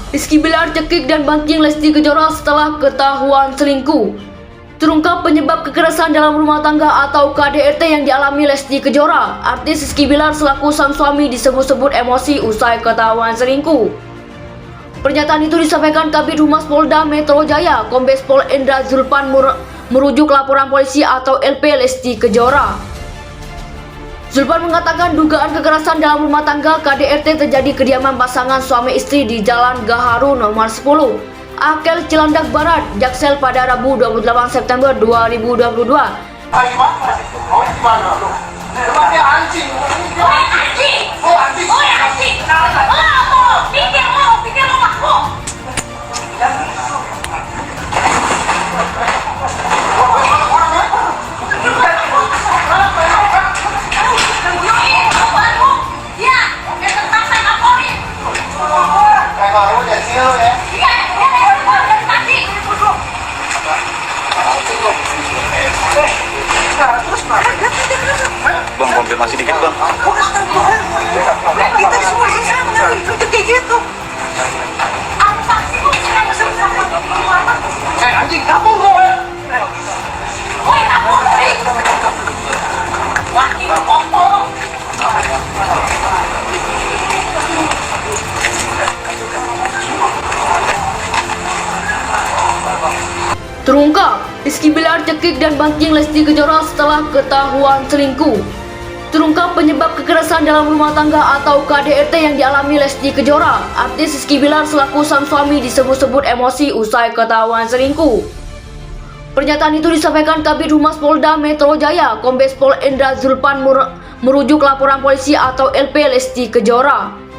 Rizky Bilar cekik dan banting Lesti Kejora setelah ketahuan selingkuh. Terungkap penyebab kekerasan dalam rumah tangga atau KDRT yang dialami Lesti Kejora. Artis Rizky Bilar selaku sang suami disebut-sebut emosi usai ketahuan selingkuh. Pernyataan itu disampaikan Kabid Humas Polda Metro Jaya, Kombes Pol Endra Zulpan merujuk laporan polisi atau LP Lesti Kejora. Zulpan mengatakan dugaan kekerasan dalam rumah tangga KDRT terjadi kediaman pasangan suami istri di Jalan Gaharu nomor 10, Akel, Cilandak Barat, Jaksel pada Rabu 28 September 2022. Bang, konfirmasi dikit bang. Kita semua sama, itu kayak gitu. Anjing, kabur lo. Woi, kabur. Waki kotor. Terungkap, Rizky Bilar cekik dan banting Lesti Kejora setelah ketahuan selingkuh. Terungkap penyebab kekerasan dalam rumah tangga atau KDRT yang dialami Lesti Kejora. Artis Rizky Bilar selaku sang suami disebut-sebut emosi usai ketahuan selingkuh. Pernyataan itu disampaikan Kabid Humas Polda Metro Jaya, Kombes Pol Endra Zulpan merujuk laporan polisi atau LP Lesti Kejora.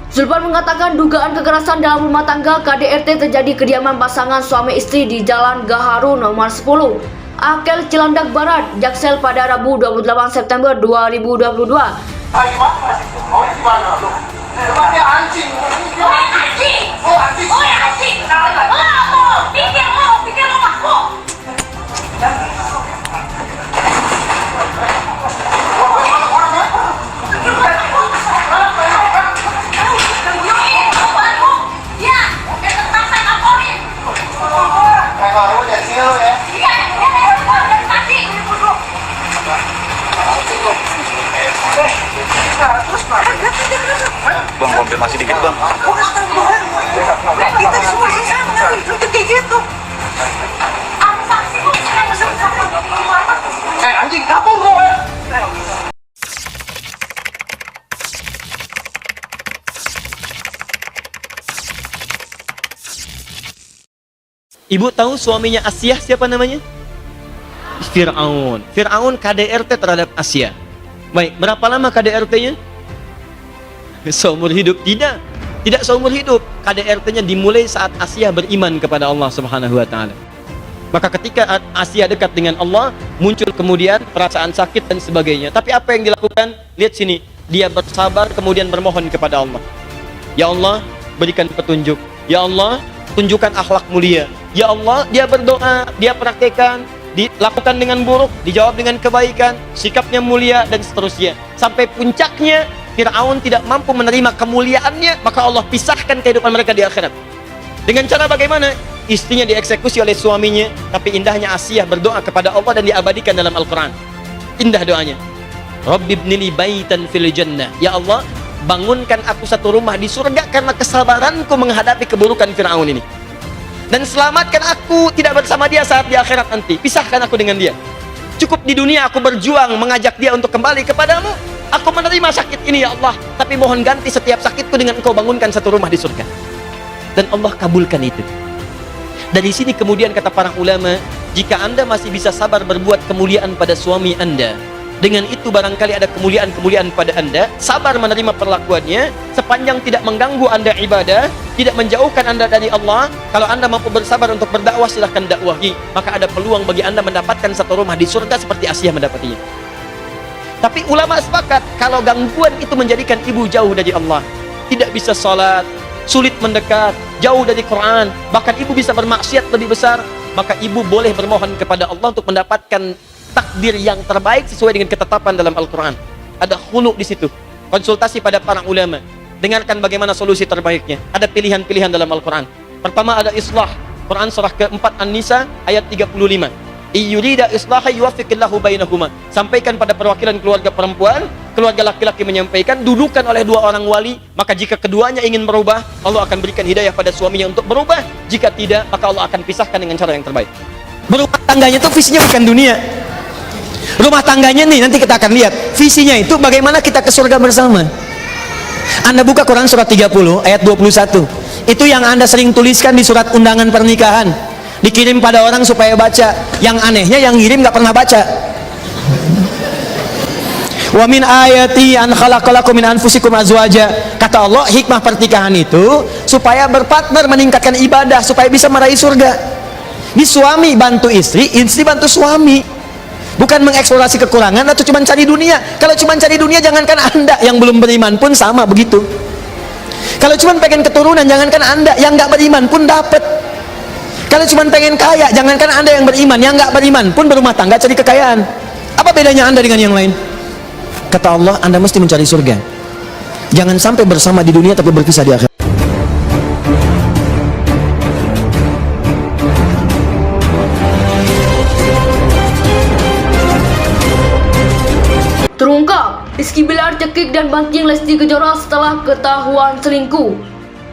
Zulpan mengatakan dugaan kekerasan dalam rumah tangga KDRT terjadi kediaman pasangan suami istri di Jalan Gaharu nomor 10, Akel, Cilandak Barat, Jaksel pada Rabu 28 September 2022. Bang, konfirmasi dikit bang. Kita semua sama, itu kayak gitu. Anjing, kabur lo. Ibu tahu suaminya Asia siapa namanya? Fir'aun. Fir'aun KDRT terhadap Asia. Baik, berapa lama KDRT-nya? Seumur hidup. Tidak seumur hidup. KDRT-nya dimulai saat Asia beriman kepada Allah Subhanahu wa taala. Maka ketika Asia dekat dengan Allah, muncul kemudian perasaan sakit dan sebagainya. Tapi apa yang dilakukan? Lihat sini, dia bersabar kemudian bermohon kepada Allah. Ya Allah, berikan petunjuk. Ya Allah, tunjukkan akhlak mulia. Ya Allah, dia berdoa, dia praktekkan, dilakukan dengan buruk, dijawab dengan kebaikan, sikapnya mulia dan seterusnya. Sampai puncaknya Fir'aun tidak mampu menerima kemuliaannya, maka Allah pisahkan kehidupan mereka di akhirat. Dengan cara bagaimana? Istrinya dieksekusi oleh suaminya, tapi indahnya Asiyah berdoa kepada Allah dan diabadikan dalam Al-Quran. Indah doanya. Rabbi ibnili baitan fil jannah. Ya Allah, bangunkan aku satu rumah di surga karena kesabaranku menghadapi keburukan Fir'aun ini. Dan selamatkan aku tidak bersama dia saat di akhirat nanti. Pisahkan aku dengan dia. Cukup di dunia aku berjuang mengajak dia untuk kembali kepadamu. Aku menerima sakit ini ya Allah, tapi mohon ganti setiap sakitku dengan engkau bangunkan satu rumah di surga. Dan Allah kabulkan itu. Dari sini kemudian kata para ulama, jika anda masih bisa sabar berbuat kemuliaan pada suami anda, dengan itu barangkali ada kemuliaan-kemuliaan pada anda, sabar menerima perlakuannya, sepanjang tidak mengganggu anda ibadah, tidak menjauhkan anda dari Allah. Kalau anda mampu bersabar untuk berdakwah, silahkan dakwahi, maka ada peluang bagi anda mendapatkan satu rumah di surga seperti Asia mendapatinya. Tapi ulama sepakat, kalau gangguan itu menjadikan ibu jauh dari Allah, tidak bisa sholat, sulit mendekat, jauh dari Quran, bahkan ibu bisa bermaksiat lebih besar, maka ibu boleh bermohon kepada Allah untuk mendapatkan takdir yang terbaik sesuai dengan ketetapan dalam Al-Quran. Ada khulu di situ. Konsultasi pada para ulama. dengarkan bagaimana solusi terbaiknya. Ada pilihan-pilihan dalam Al-Quran. Pertama ada islah. Quran surah keempat An-Nisa ayat 35. Iyurida islaha yuwaffiqillahu bainahuma. Sampaikan pada perwakilan keluarga perempuan, keluarga laki-laki menyampaikan, dudukan oleh dua orang wali, maka jika keduanya ingin berubah, Allah akan berikan hidayah pada suaminya untuk berubah. Jika tidak, maka Allah akan pisahkan dengan cara yang terbaik. Berumah tangganya itu visinya bukan dunia. Rumah tangganya nih, nanti kita akan lihat visinya itu bagaimana kita ke surga bersama. Anda buka Quran surat 30 ayat 21. Itu yang Anda sering tuliskan di surat undangan pernikahan, dikirim pada orang supaya baca. Yang anehnya yang ngirim nggak pernah baca. Wa min ayati an khalaqalakum min anfusikum azwaja. Kata Allah, hikmah pernikahan itu supaya berpartner, meningkatkan ibadah, supaya bisa meraih surga. Di suami bantu istri, istri bantu suami. Bukan mengeksplorasi kekurangan atau cuma cari dunia. Kalau cuma cari dunia, jangankan Anda yang belum beriman pun sama begitu. Kalau cuma pengen keturunan, jangankan Anda yang nggak beriman pun dapat. Kalau cuma pengen kaya, jangankan Anda yang beriman, yang nggak beriman pun berumah tangga cari kekayaan. Apa bedanya Anda dengan yang lain? Kata Allah, Anda mesti mencari surga. Jangan sampai bersama di dunia tapi berpisah di akhirat. Terungkap, Rizky Bilar cekik dan banting Lesti Kejora setelah ketahuan selingkuh.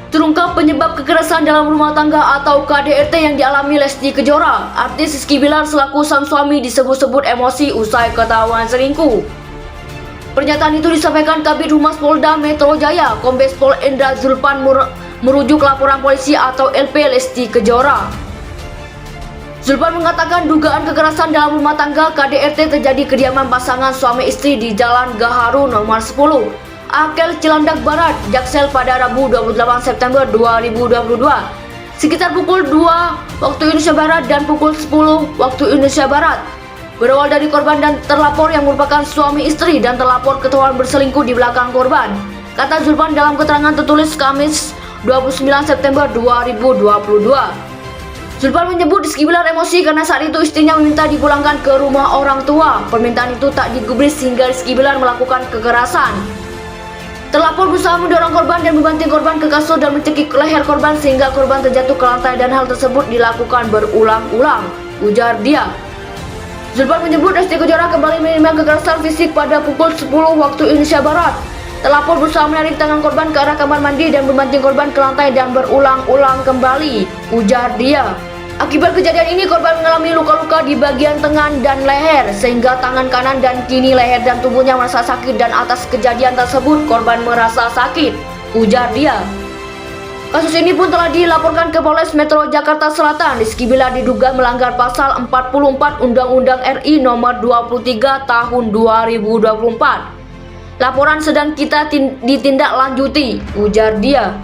Terungkap penyebab kekerasan dalam rumah tangga atau KDRT yang dialami Lesti Kejora. Artis Rizky Bilar selaku sang suami disebut-sebut emosi usai ketahuan selingkuh. Pernyataan itu disampaikan Kabid Humas Polda Metro Jaya, Kombes Pol Endra Zulpan merujuk laporan polisi atau LP Lesti Kejora. Zulpan mengatakan dugaan kekerasan dalam rumah tangga KDRT terjadi kediaman pasangan suami istri di Jalan Gaharu nomor 10, Akel Cilandak Barat, Jaksel pada Rabu 28 September 2022 sekitar pukul 2 waktu Indonesia Barat dan pukul 10 waktu Indonesia Barat. Berawal dari korban dan terlapor yang merupakan suami istri dan terlapor ketahuan berselingkuh di belakang korban, kata Zulpan dalam keterangan tertulis Kamis 29 September 2022. Zulpan menyebut Rizky Bilar emosi karena saat itu istrinya meminta dipulangkan ke rumah orang tua. Permintaan itu tak digubris sehingga Rizky Bilar melakukan kekerasan. Terlapor berusaha mendorong korban dan membanting korban ke kasur dan mencekik leher korban sehingga korban terjatuh ke lantai dan hal tersebut dilakukan berulang-ulang, ujar dia. Zulpan menyebut Lesti Kejora kembali menerima kekerasan fisik pada pukul 10 waktu Indonesia Barat. Terlapor berusaha menarik tangan korban ke arah kamar mandi dan membanting korban ke lantai dan berulang-ulang kembali, ujar dia. Akibat kejadian ini korban mengalami luka-luka di bagian tangan dan leher sehingga tangan kanan dan kini leher dan tubuhnya merasa sakit dan atas kejadian tersebut korban merasa sakit, ujar dia. Kasus ini pun telah dilaporkan ke Polres Metro Jakarta Selatan. Rizky Bilar diduga melanggar pasal 44 Undang-Undang RI nomor 23 tahun 2024. Laporan sedang kita ditindaklanjuti, ujar dia.